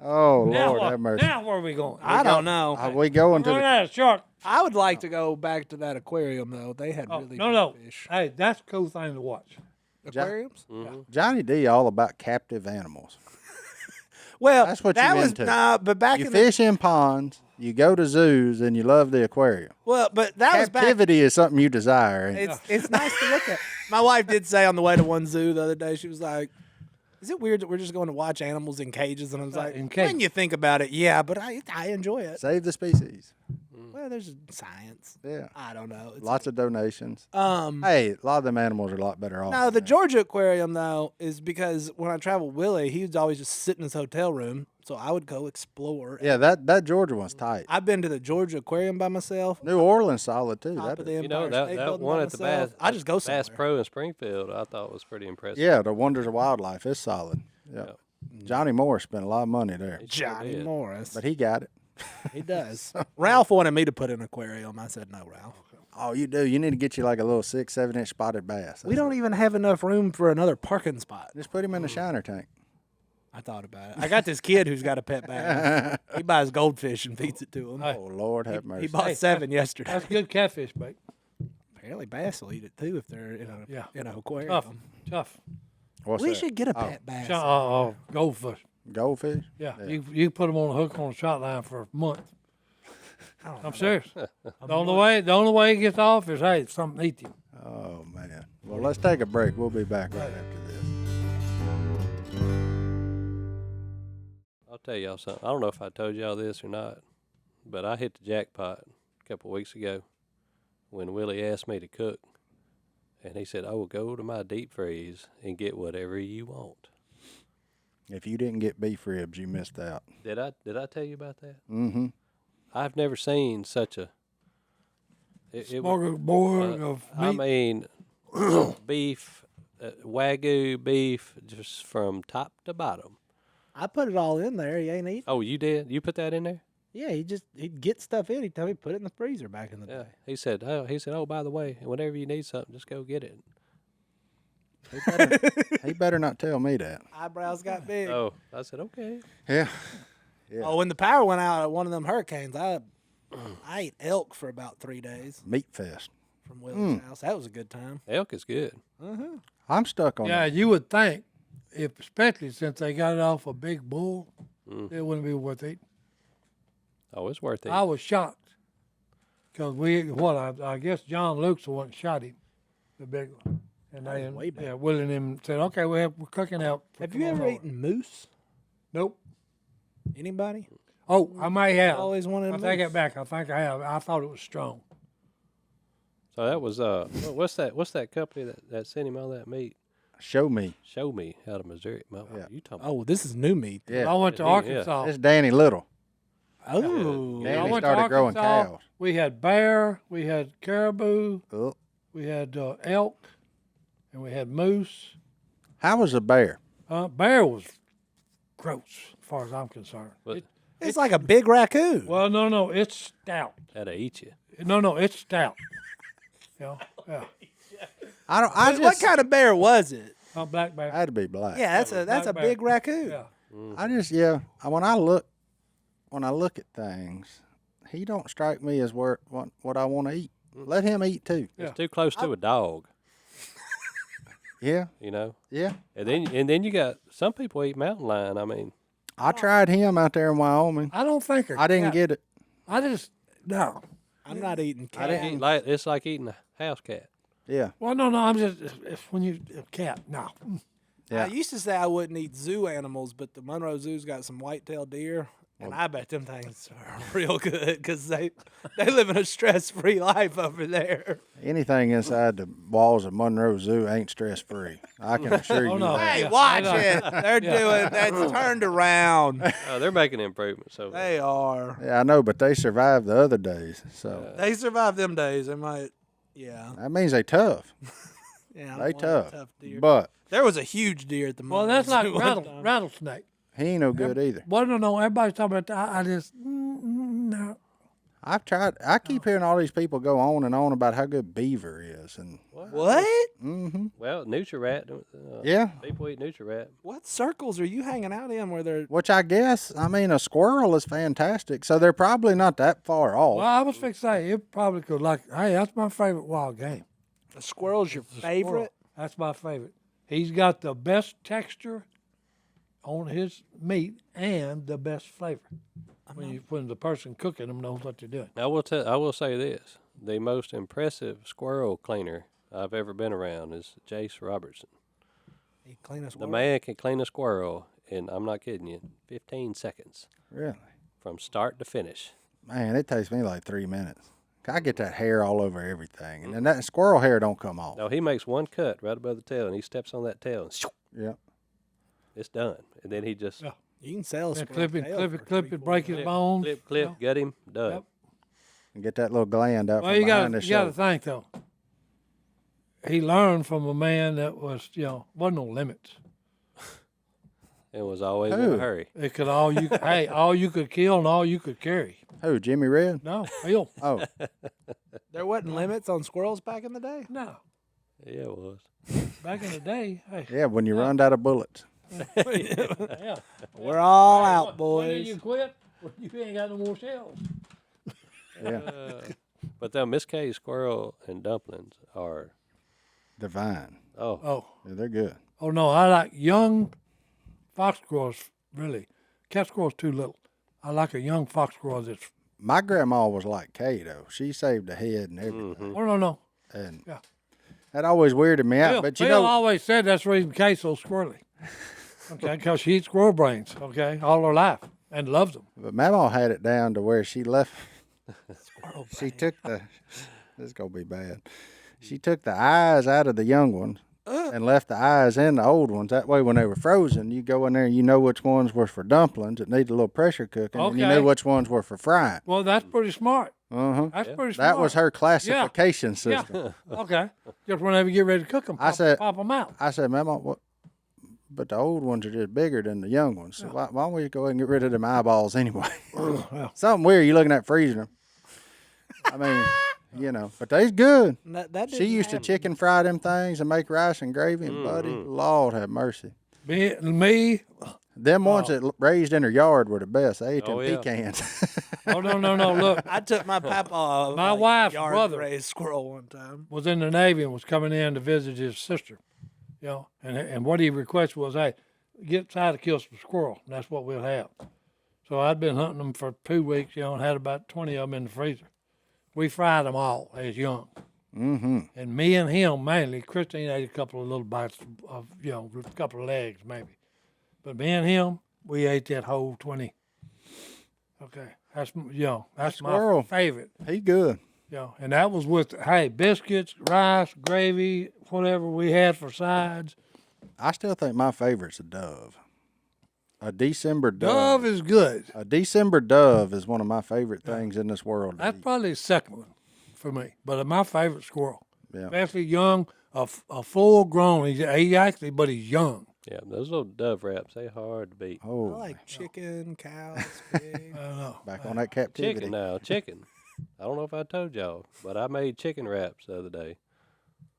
Oh, Now, Lord what- have mercy. now where are we going? I don't know. We going to We're the, at a shark. I would like to go back to that aquarium though. They had really No. big fish. Hey, that's a cool thing to watch. Aquariums? Johnny D all about captive animals. Well, That's what that you was into. nah, but back You in fish in ponds, you go to zoos, and you love the aquarium. but that was back. Captivity is something you desire. ain't it? It's nice to look at. My wife did say on the way to one zoo the other day, she was like, "Is it weird that we're just going to watch animals in cages?" And I was like, in cages. "When you think about it, yeah, but I enjoy it." Save the species. Well, there's science. Yeah. I don't know. It's, Lots of donations. um, Hey, a lot of them animals are a lot better off. no, than the that. Georgia aquarium though is because when I traveled Willie, he would always just sit in his hotel room, so I would go explore. Yeah, that Georgia one's tight. I've been to the Georgia aquarium by myself. New Orleans solid too. Top That of the is. You know, Empire that, State that Building one by at the myself. Bass, I just go somewhere. Bass Pro in Springfield, I thought was pretty impressive. Yeah, the Wonders of Wildlife is solid. Yeah. Johnny Moore spent a lot of money there, He sure Johnny did. Morris. but he got it. He does. Ralph wanted me to put in an aquarium. I said no, Ralph. Oh, you do. You need to get you like a little 6-7 inch spotted bass. We don't even have enough room for another parking spot. Just put him in the shiner tank. I thought about it. I got this kid who's got a pet bass. He buys goldfish and feeds it to him. Oh Lord have mercy. He bought 7 yesterday. That's good catfish bait. Apparently, bass will eat it too if they're in a Yeah. in an aquarium. Tough. What's We that? should get a pet bass. Goldfish. Goldfish? Yeah, you put them on a hook on a shot line for a month. I'm serious. The only way it gets off is hey, something eats you. Oh man. Well, let's take a break. We'll be back right after this. I'll tell y'all something. I don't know if I told y'all this or not, but I hit the jackpot a couple of weeks ago when Willie asked me to cook. And he said, "Oh, go to my deep freeze and get whatever you want." If you didn't get beef ribs, you missed out. Did I tell you about that? Mm-hmm. I've never seen such a Smorgasbord of meat. I mean, beef, Wagyu beef, just from top to bottom. I put it all in there. You ain't eat. Oh, you did? You put that in there? Yeah, he'd get stuff in. He'd tell me put it in the freezer back in the Yeah. day. He said, oh, by the way, whenever you need something, just go get it. He better not tell me that. Eyebrows got big. Oh, I said, okay. Yeah. Oh, when the power went out at one of them hurricanes, I ate elk for about 3 days Meat fest. from Willie's house. That was a good time. Elk is good. I'm stuck on Yeah, that. you would think, especially since they got it off a big bull, it wouldn't be worth eating. Oh, it's worth it. I was shocked because I guess John Luke's the one that shot him, the big one. And they, way back. yeah, Willie and them said, okay, we're cooking out. Have you ever eaten moose? Nope. Anybody? Oh, I may have. Always wanted I take moose. it back. I think I have. I thought it was strong. So that was what's that company that sent him all that meat? Show me. Show Me out of Missouri. Well, Yeah. You talking about? Oh, this is new meat. Yeah. I went to Yeah. Arkansas. It's Danny Little. Oh. Danny I went started to growing Arkansas. cows. We had bear, we had caribou, Oh. we had elk, and we had moose. How was the bear? Bear was gross, as far as I'm concerned. But It's like a big raccoon. Well, no, it's stout. that'll eat you. No, it's stout. Yeah. What kind of bear was it? Black bear. Had to be black. Yeah, that's a black bear. big raccoon. Yeah. When I look at things, he don't strike me as what I want to eat. Let him eat too. Yeah. It's too close to a dog, Yeah, you know. yeah. And then you got some people eat mountain lion. I mean, I tried him out there in Wyoming. I don't think I didn't get it. I just no. I'm not eating I cat. didn't. it's like eating a house cat. Yeah, Well, no. I'm just if when you a cat. No. yeah. I used to say I wouldn't eat zoo animals, but the Monroe Zoo's got some white-tailed deer, and I bet them things are real good because they live in a stress-free life over there. Anything inside the walls of Monroe Zoo ain't stress free. I can assure you. no. that. Hey, Yeah, watch I know. it! They're doing that's turned around. Oh, they're making improvements over there. They are. Yeah, I know, but they survived the other days, so They survived them days. They might. Yeah. that means they tough. Yeah. I They don't want a tough. deer. But There was a huge deer at the Well, Monroe that's like Zoo one time. rattlesnake. he ain't no good either. Well, no. Everybody's talking about that. I just no. I've tried. I keep hearing all these people go on and on about how good beaver is, and What? Well, Nutri-Rat. yeah, People eat Nutri-Rat. What circles are you hanging out in where they're? which I guess a squirrel is fantastic. So they're probably not that far off. Well, I was fixing to say it probably could hey, that's my favorite wild game. A squirrel's your Squirrel. favorite? That's my favorite. He's got the best texture on his meat and the best flavor. When the person cooking them knows what they're doing. I will say this: the most impressive squirrel cleaner I've ever been around is Si Robertson. He clean a The squirrel. man can clean a squirrel in, I'm not kidding you, 15 seconds Really, from start to finish. man, it takes me like 3 minutes. I get that hair all over everything, and then that squirrel hair don't come off. No, he makes one cut right above the tail, and he steps on that tail, and Yeah, it's done. And then he just Yeah. You can sell a And squirrel clip tail it, for clip $3-4 it, break his clip, bones. clip, gut him, done. Yep. and get that little gland out Well, from you behind got the you got to shoulder. think though. He learned from a man that was wasn't no limits. And was always in Who? a hurry. It could all you could kill and all you could carry. Who, Jimmy Red? No, Phil. Oh, There wasn't limits on squirrels back in the day. No. Yeah, it was. Back in the day, hey. yeah. When you run out of bullets. Yeah. We're all out, When boys. you quit, you ain't got no more shells. Yeah, But though Miss K's squirrel and dumplings are, divine. Oh. Yeah, they're good. Oh no, I like young fox squirrels, really. Cat squirrel's too little. I like a young fox squirrel that's My grandma was like Kay though. She saved the head and everything, oh no. and Yeah. that always weirded me out. But you Phil know, always said that's the reason Kay's so squirrely. Okay, because she eats squirrel brains, okay, all her life and loves them. but Mama had it down to where she left. Squirrel She took the. This is gonna be bad. She took the eyes out of the young ones and left the eyes in the old ones. That way, when they were frozen, you go in there and you know which ones were for dumplings that need a little pressure cooking, and you Okay. knew which ones were for frying. Well, that's pretty smart. Uh-huh. That's pretty smart. That was her classification system. Okay. Just whenever you get ready to cook them, I said- pop them out. I said, Mama, what? but the old ones are just bigger than the young ones. So why don't we go ahead and get rid of them eyeballs anyway? Something weird. You looking at freezing them. I mean, you know, but they's good. That She used to chicken fry them things and make rice and gravy, and buddy, Lord have mercy. Me. Them ones that raised in her yard were the best. They ate them yeah. pecans. Oh, no. Look, I took my papa My wife's yard brother. raised squirrel one time. was in the Navy and was coming in to visit his sister, you know, and what he requested was, hey, get Si to kill some squirrel, and that's what we'll have. So I'd been hunting them for 2 weeks, you know, and had about 20 of them in the freezer. We fried them all as young. Mm-hmm. And me and him mainly. Christine ate a couple of little bites of, you know, a couple of legs maybe. But me and him, we ate that whole 20. Okay. That's, you know, that's my squirrel. favorite. He good. You know, and that was with, hey, biscuits, rice, gravy, whatever we had for sides. I still think my favorite's a dove. A December dove. Dove is good. A December dove is one of my favorite things in this world. to That's eat. probably the second one for me. But my favorite squirrel. Yeah. Especially young, a full grown. He actually, but he's young. Yeah, those little dove wraps, they hard to beat. I Oh, like chicken, cows, pigs. I don't know. back on that captivity. Chicken now, chicken. I don't know if I told y'all, but I made chicken wraps the other day.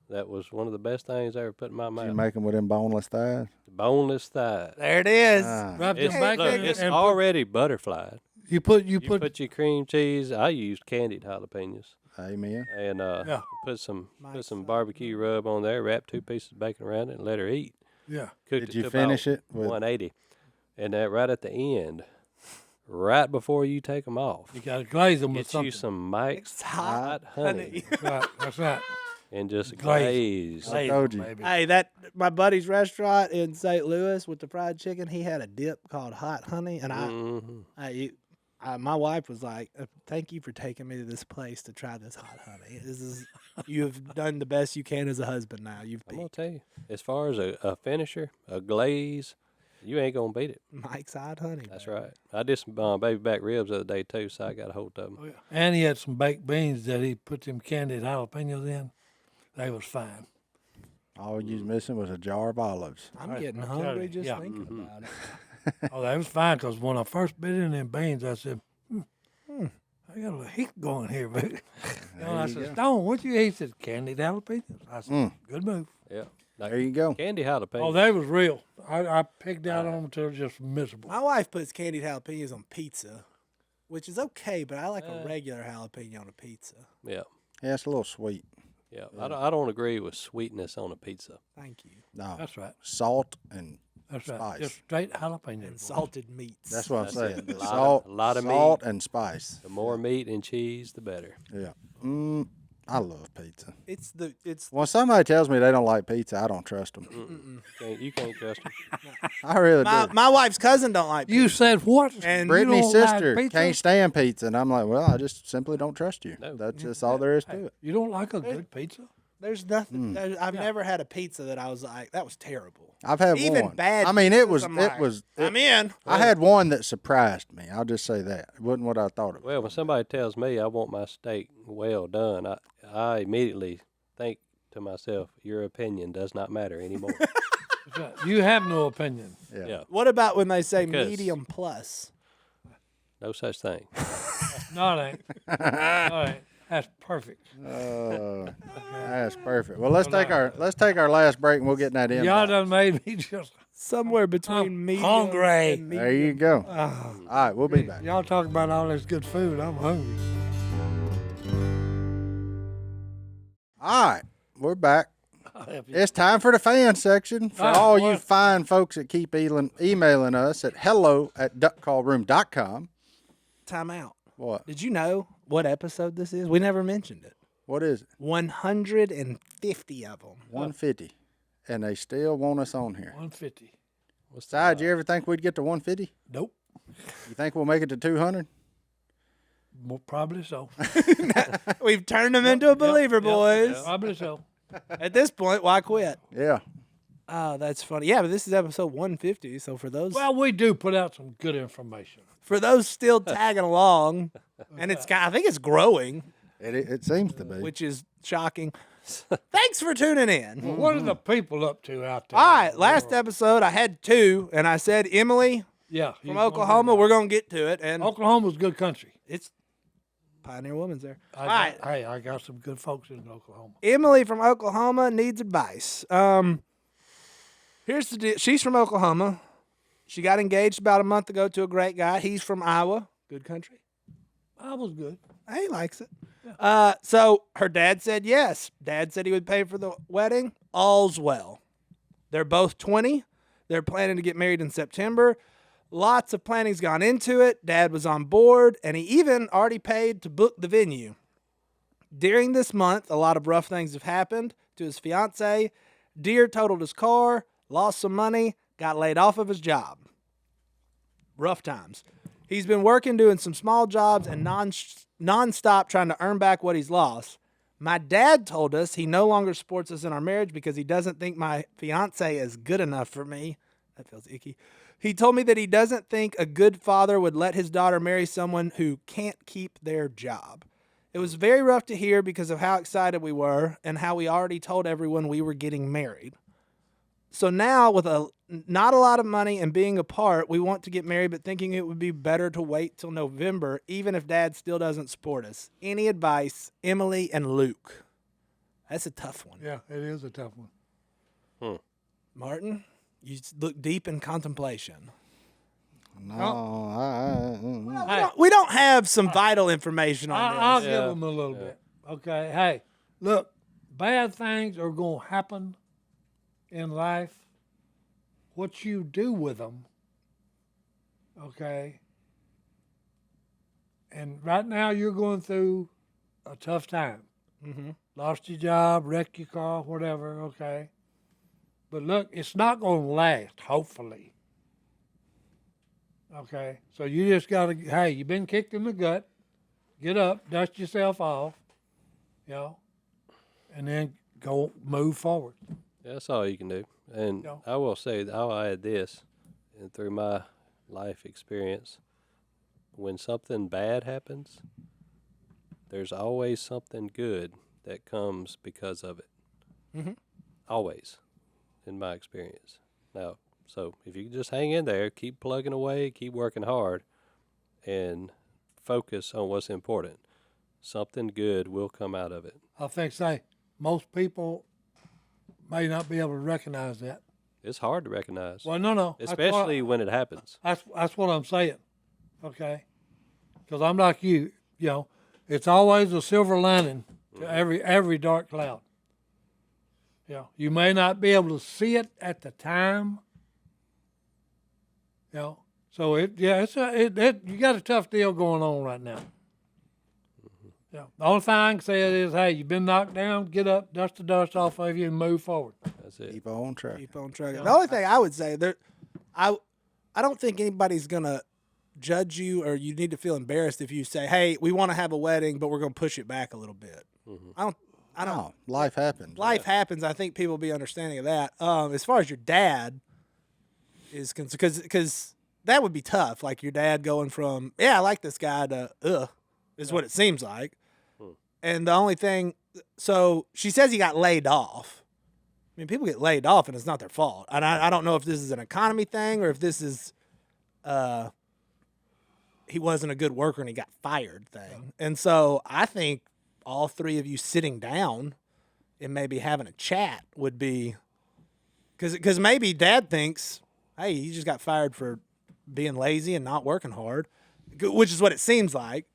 That was one of the best things I ever put in my You mouth. make them with them boneless thighs? Boneless thighs. There it is. Ah. Wrap It's, them back look, in it's and already butterflied. you put You put your cream cheese. I used candied jalapenos Amen. and Yeah. put some Nice. barbecue rub on there. Wrap 2 pieces of bacon around it and let her eat. yeah. Cooked Did it you to finish about it with- 180, and that right at the end, right before you take them off, You got to glaze them with get something. you some Mike's hot honey That's right. That's right. and just Glaze. glaze. I told you. Baby. Hey, my buddy's restaurant in St. Louis with the fried chicken, he had a dip called hot honey, and my wife was like, "Thank you for taking me to this place to try this hot honey. You have done the best you can as a husband. Now you've I'm gonna beat tell you, as far as a finisher, a glaze, you ain't gonna beat it. Mike's hot honey." That's right. I did some baby back ribs the other day too, so I got a hold of them. Oh, yeah. And he had some baked beans that he put them candied jalapenos in. They was fine. All you was missing was a jar of olives. I'm Right, getting I'm telling hungry you, just yeah. thinking Mhm. about it. Oh, that was fine because when I first bit in them beans, I said, I got a little heat going here, baby. You know, I you said, go. Stone, what you eat? He said, candied jalapenos. I said, good move. Yeah. There you go. Candy jalapeno. Oh, they was real. I picked out on them until just miserable. My wife puts candied jalapenos on pizza, which is okay, but I like a regular jalapeno on a pizza. Yeah. Yeah, it's a little sweet. Yeah. I don't agree with sweetness on a pizza. Thank you. No, That's right. salt and That's right. Spice. Just straight jalapeno. And salted meats. that's what I'm That's saying. it. The A lot of- salt, a lot of salt and spice. The more meat and cheese, the better. Yeah. I love pizza. It's When somebody tells me they don't like pizza, I don't trust them. You can't trust them. I really do. my wife's cousin don't like You pizza. said what? And you Brittany's don't like sister pizza? can't stand pizza, and I'm like, well, I just simply don't trust you. No. That's just all there is to it. You don't like a good pizza? There's nothing. I've never had a pizza that I was like, that was terrible. I've had Even one. bad. I mean, it pizzas, was, I'm it like, was. I'm in. I had one that surprised me. I'll just say that it wasn't what I thought it was. Well, when somebody tells me I want my steak well done, I immediately think to myself, your opinion does not matter anymore. That's right. You have no opinion. Yeah. What about when they say Because- medium plus? No such thing. No, it ain't. No, it ain't. That's perfect. That's perfect. Well, let's take our last break, and we'll get in that in. Y'all done made me just Somewhere between medium hungry. and medium. There you go. All right, we'll be back. Y'all talk about all this good food. I'm hungry. All right, we're back. I'll help you. It's time for the fan section. For Ah, all you what? fine folks that keep emailing us at hello@duckcallroom.com. Time out. What? Did you know what episode this is? We never mentioned it. What is it? 150 of them. 150. And they still want us on here. 150. What's Side, you ever think we'd get to 150? Nope. You think we'll make it to 200? Well, probably so. We've turned them into a believer, boys. Probably so. At this point, why quit? Yeah. Oh, that's funny. Yeah, but this is episode 150. So for those Well, we do put out some good information. still tagging along, and I think it's growing, It seems to be. which is shocking. Thanks for tuning in. Well, what are the people up to out there? All right, last episode I had 2, and I said Emily Yeah. from Oklahoma. We're going to get to it. And Oklahoma's good country. it's Pioneer Woman's there. All I right. got, hey, I got some good folks in Oklahoma. Emily from Oklahoma needs advice. Here's the deal. She's from Oklahoma. She got engaged about a month ago to a great guy. He's from Iowa. Good country. I was good. He likes it. So her dad said yes. Dad said he would pay for the wedding. All's well. They're both 20. They're planning to get married in September. Lots of planning's gone into it. Dad was on board, and he even already paid to book the venue. During this month, a lot of rough things have happened to his fiancée. Deer totaled his car, lost some money, got laid off of his job. Rough times. He's been working doing some small jobs and nonstop trying to earn back what he's lost. My dad told us he no longer supports us in our marriage because he doesn't think my fiancé is good enough for me. That feels icky. He told me that he doesn't think a good father would let his daughter marry someone who can't keep their job. It was very rough to hear because of how excited we were and how we already told everyone we were getting married. So now, with not a lot of money and being apart, we want to get married, but thinking it would be better to wait till November, even if Dad still doesn't support us. Any advice, Emily and Luke? That's a tough one. Yeah, it is a tough one. Martin, you look deep in contemplation. No, We don't have some vital information on I'll this. give them a little bit. Okay, hey, look, bad things are going to happen in life. What you do with them, okay? And right now you're going through a tough time. Mm-hmm. Lost your job, wrecked your car, whatever, okay? But look, it's not going to last, hopefully. Okay, so you just got to, hey, you've been kicked in the gut. Get up, dust yourself off, you know, and then go move forward. That's all you can do. And Yeah. I will say, I'll add this, and through my life experience, when something bad happens, there's always something good that comes because of it. Mm-hmm. Always, in my experience. Now, so if you just hang in there, keep plugging away, keep working hard, and focus on what's important, something good will come out of it. I think, most people may not be able to recognize that. It's hard to recognize, Well, no. especially when it happens. That's what I'm saying, okay? Because I'm like you, you know, it's always a silver lining to every dark cloud. Yeah, you may not be able to see it at the time. You know, so you got a tough deal going on right now. Yeah, the only thing I can say is, hey, you've been knocked down, get up, dust the dust off of you, and move forward. That's it. keep on track. Keep on trucking. The only thing I would say, I don't think anybody's gonna judge you, or you need to feel embarrassed if you say, "Hey, we want to have a wedding, but we're gonna push it back a little bit." I don't. No, life happens. Life happens. I think people will be understanding of that. As far as your dad is concerned, because that would be tough. Like your dad going from, yeah, I like this guy to, is what it seems like. And the only thing, so she says he got laid off. I mean, people get laid off and it's not their fault. And I don't know if this is an economy thing or if this is, he wasn't a good worker and he got fired thing. And so I think all three of you sitting down and maybe having a chat would be, because maybe Dad thinks, hey, he just got fired for being lazy and not working hard, which is what it seems like,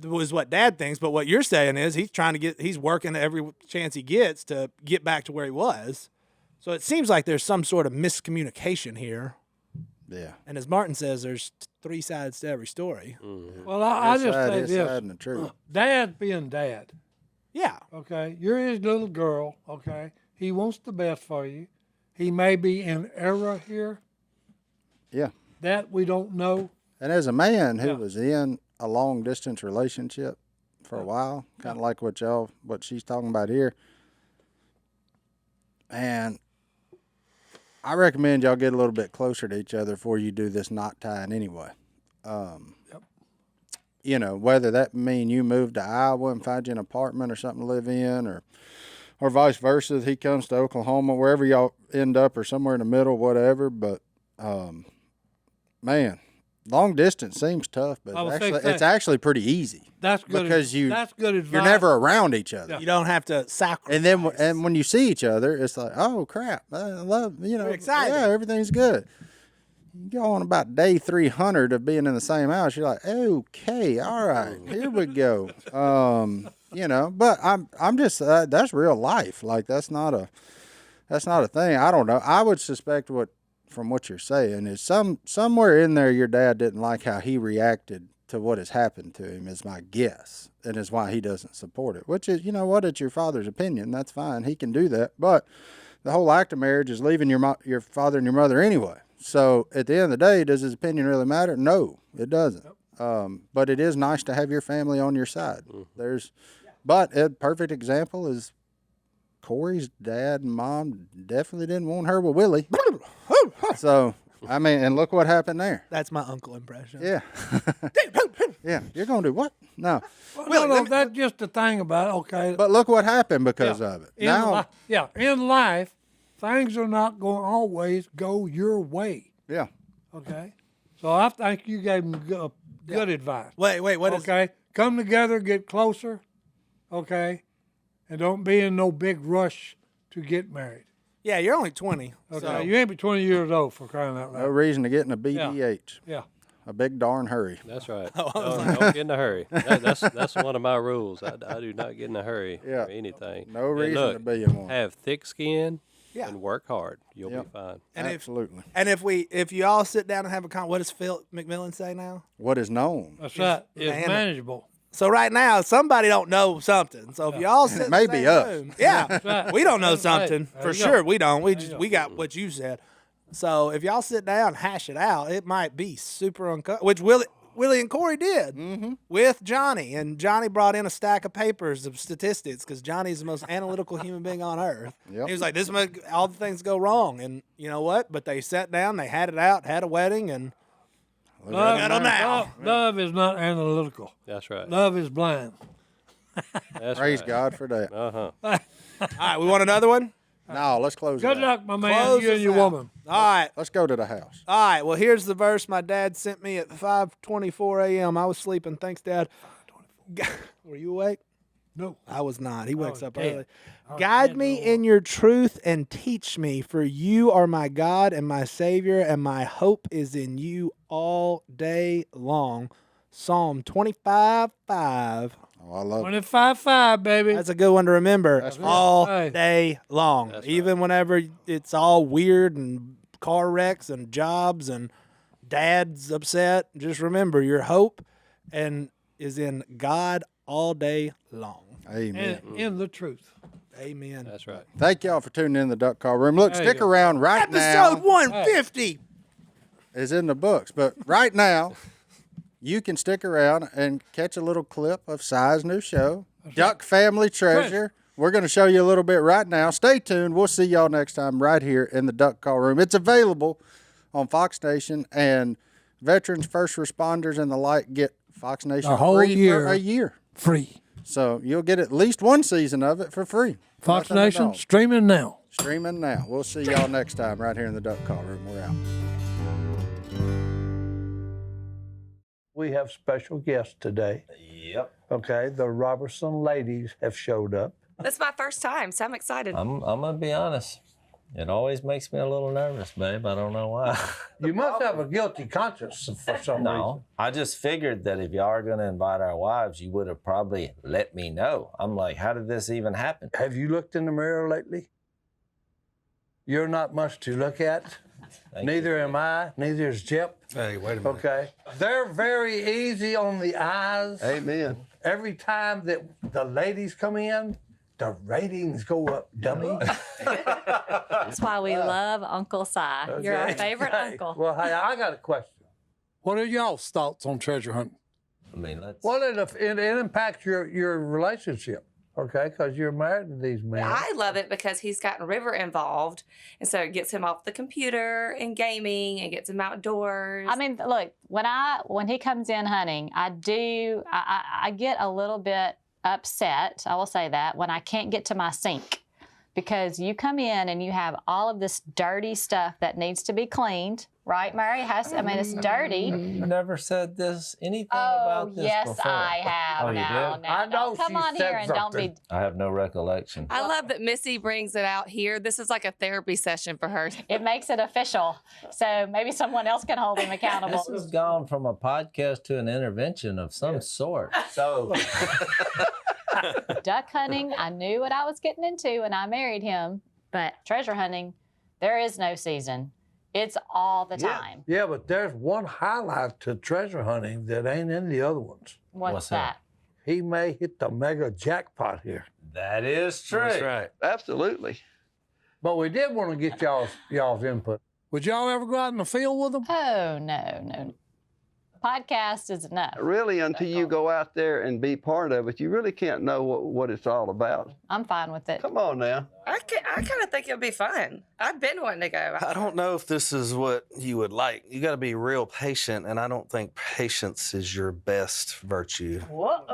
was what Dad thinks. But what you're saying is he's working every chance he gets to get back to where he was. So it seems like there's some sort of miscommunication here. Yeah. And as Martin says, there's three sides to every story. Well, I just say His side this: and the truth. Dad being dad. Yeah. Okay, you're his little girl. Okay, he wants the best for you. He may be in error here. Yeah. That we don't know. And as a man who Yeah. was in a long distance relationship for a while, kind of like what she's talking about here, and I recommend y'all get a little bit closer to each other before you do this knot tying anyway. You know, whether that mean you move to Iowa and find you an apartment or something to live in, or or vice versa. He comes to Oklahoma, wherever y'all end up, or somewhere in the middle, whatever. But man, long distance seems tough, but it's actually pretty easy. That's good because that's good advice. You're never around each other. Yeah. You don't have to sacrifice. And when you see each other, it's like, oh crap, I love We're excited. Yeah, everything's good. You go on about day 300 of being in the same house. You're like, okay, all right, here we go. But I'm just that's real life. Like that's not a thing. I don't know. I would suspect from what you're saying is somewhere in there your dad didn't like how he reacted to what has happened to him, is my guess, and is why he doesn't support it. Which is, it's your father's opinion. That's fine. He can do that. But the whole act of marriage is leaving your father and your mother anyway. So at the end of the day, does his opinion really matter? No, it doesn't. But it is nice to have your family on your side. But a perfect example is Corey's dad and mom definitely didn't want her with Willie. So, I mean, and look what happened there. That's my uncle impression. Yeah. Yeah, you're going to do what? No. Well, that's just the thing about it, okay. But look what happened because of it. In life, things are not going to always go your way. Yeah. Okay? So I think you gave him good advice. Wait, what is... Okay? Come together, get closer, okay? And don't be in no big rush to get married. Yeah, you're only 20. Okay, So. you ain't be 20 years old for crying out loud. No reason to get in a BDH. Yeah. A big darn hurry. That's right. Don't get in a hurry. That's one of my rules. I do not get in a hurry for anything. No reason to be in one. Have thick skin and work hard. You'll be fine. And absolutely. If you all sit down and have a what does Phillip McMillan say now? What is known? That's right. It's manageable. So right now, somebody don't know something. So if y'all sit in the same room, right. we don't know something for sure. We don't. We got what you said. So if y'all sit down and hash it out, it might be super uncomfortable, which Willie and Corey did with Johnny. And Johnny brought in a stack of papers of statistics because Johnny's the most analytical human being on earth. Yep. He was like, all the things go wrong. And you know what? But they sat down, they had it out, had a wedding, and Love is not analytical. That's right. Love is blind. Praise God for that. Uh-huh. all right, we want another one? No, let's close it Good out. luck, my man, Close you and us your out. woman. All right. Let's go to the house. All right, well, here's the verse my dad sent me at 5:24 a.m. I was sleeping. Thanks, Dad. Were you awake? No. I was not. He wakes up dead. early. Guide me in your truth and teach me, for you are my God and my Savior, and my hope is in you all day long. Psalm 25:5. Oh, I love it. 25-5, baby. That's a good one to remember. That's right. All Hey. day long. That's Even whenever it's all weird and car wrecks and jobs and dad's upset, just remember your hope is in God all day long. Amen. And in the truth. Amen. That's right. Thank y'all for tuning in the Duck Call Room. Look, There you stick go. around right now. Episode 150. Is in the books. But right now, you can stick around and catch a little clip of Si's new show, Duck Family Treasure. We're going to show you a little bit right now. Stay tuned. We'll see y'all next time right here in the Duck Call Room. It's available on Fox Nation, and veterans, first responders, and the like get Fox Nation A whole free year. for a year. Free. So you'll get at least one season of it for free. Fox Nothing at Nation, all. streaming now. Streaming now. We'll see y'all next time right here in the Duck Call Room. We're out. We have special guests today. Yep. Okay, the Robertson ladies have showed up. This is my first time, so I'm excited. I'm gonna be honest. It always makes me a little nervous, babe. I don't know why. You must have a guilty conscience for some reason. No, I just figured that if y'all are gonna invite our wives, you would have probably let me know. I'm like, how did this even happen? Have you looked in the mirror lately? You're not much to look at. Thank Neither am I. Neither is Jep. Hey, wait a minute. Okay. They're very easy on the eyes. Amen. Every time that the ladies come in, the ratings go up, dummy. That's why we love Uncle Si. You're our favorite Okay. uncle. Well, hey, I got a question. What are y'all's thoughts on treasure hunting? I mean, let's. Well, it impacts your relationship, okay? Because you're married to these men. I love it because he's gotten River involved, and so it gets him off the computer and gaming and gets him outdoors. I mean, look, when he comes in hunting, I get a little bit upset, I will say that, when I can't get to my sink. because you come in and you have all of this dirty stuff that needs to be cleaned, right, Murray? It's dirty. You never said anything about this yes, before. I have. Oh, you now, did? now, I know don't come she on said here and don't be. something. I have no recollection. I love that Missy brings it out here. This is like a therapy session for her. It makes it official. So maybe someone else can hold him accountable. This has gone from a podcast to an intervention of some sort. So, Duck hunting, I knew what I was getting into when I married him. But treasure hunting, there is no season. It's all the time. Yeah, but there's one highlight to treasure hunting that ain't in the other ones. What's that? He may hit the mega jackpot here. that is true. That's right. Absolutely. But we did want to get y'all's input. Would y'all ever go out in the field with them? Oh, no. Podcast is enough. Really, until you go out there and be part of it, you really can't know what it's all about. I'm fine with it. Come on now. I kind of think it'll be fun. I've been wanting to go. I don't know if this is what you would like. You got to be real patient, and I don't think patience is your best virtue. What?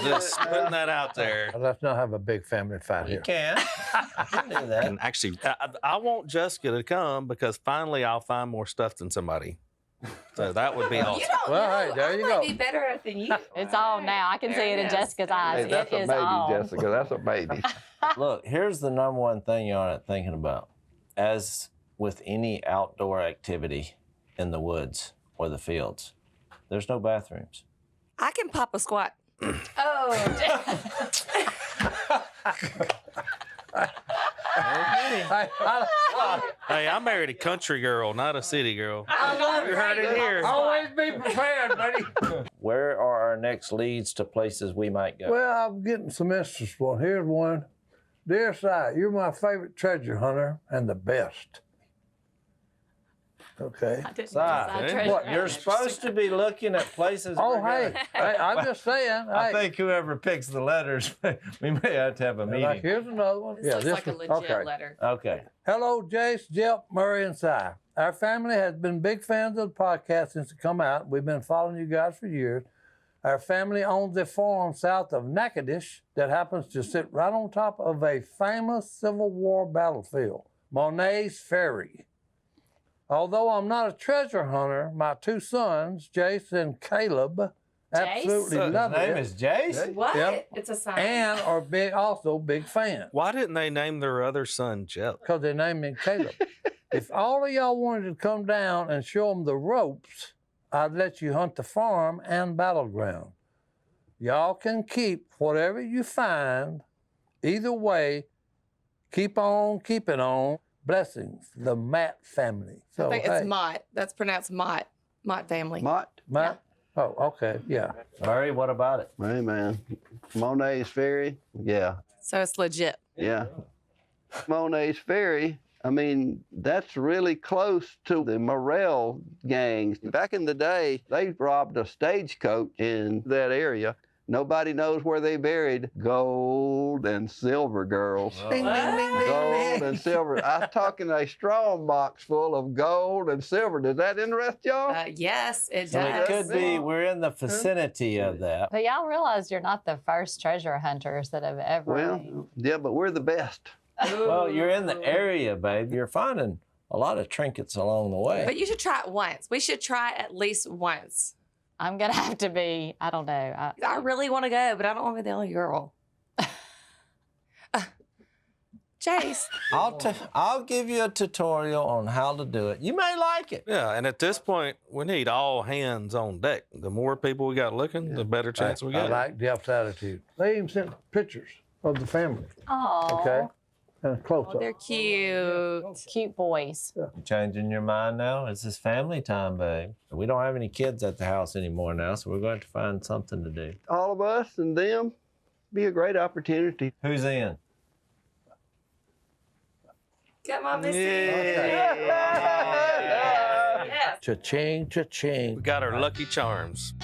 Just putting that out there. Let's not have a big family fight You here. can. You can do that. And actually, I want Jessica to come because finally I'll find more stuff than somebody. So that would be awesome. You don't Well, know. hey, there you I might go. be better at it than you. It's on now. I can see it in Jessica's eyes. Hey, that's It a is maybe, on. Jessica. That's a maybe. Look, here's the number one thing you aren't thinking about. As with any outdoor activity in the woods or the fields, there's no bathrooms. I can pop a squat. Oh, Hey, I married a country girl, not a city girl. You heard it here. Always be prepared, buddy. Where are our next leads to places we might go? Well, I'm getting some interest one. Here's one. Dear Si, you're my favorite treasure hunter and the best. Okay. I didn't Si, realize I treasured what, that. You're supposed to be looking at places. Oh, we're hey, going. I'm just saying. I hey. think whoever picks the letters, we may have to have a Like, meeting. here's another one. This looks like a one. legit Okay. letter. Okay. Hello, Jace, Jep, Murray, and Si. Our family has been big fans of the podcast since it come out. We've been following you guys for years. Our family owns a farm south of Natchitoches that happens to sit right on top of a famous Civil War battlefield, Monet's Ferry. Although I'm not a treasure hunter, my two sons, Jace and Caleb, absolutely So love his name it is Jace? What? Yep. It's a sign. and are also big fans. Why didn't they name their other son Jep? Because they named me Caleb. If all of y'all wanted to come down and show them the ropes, I'd let you hunt the farm and battleground. Y'all can keep whatever you find. Either way, keep on keeping on. Blessings, the Matt family. So, I think hey, it's Mott. That's pronounced Mott. Mott family. Mott. Matt? Oh, okay, yeah. Murray, what about it? Hey, man. Monet's Ferry. Yeah. So it's legit. Yeah. Monet's Ferry. I mean, that's really close to the Morel gangs. Back in the day, they robbed a stagecoach in that area. Nobody knows where they buried gold and silver girls. Ding, ding, ding, ding, Gold and silver. I'm talking a strong box full of gold and silver. Does that interest y'all? Yes, it So it does. could be we're in the vicinity of that. But y'all realize you're not the first treasure hunters that have ever. Well, yeah, but we're the best. Well, you're in the area, babe. You're finding a lot of trinkets along the way. But you should try it once. We should try it at least once. I'm gonna have to be. I don't know. I really want to go, but I don't want to be the only girl. Chase. I'll give you a tutorial on how to do it. You may like it. Yeah, and at this point, we need all hands on deck. The more people we got looking, the better chance we I got. like Jeff's attitude. They even sent pictures of the family, Oh, okay? And a close-up. They're cute. cute boys. You changing your mind now? It's this family time, babe. We don't have any kids at the house anymore now, so we're going to find something to do. All of us and them be a great opportunity. Who's in? Come on, Missy. Yeah. Yes. Cha-ching, cha-ching. We got our lucky charms.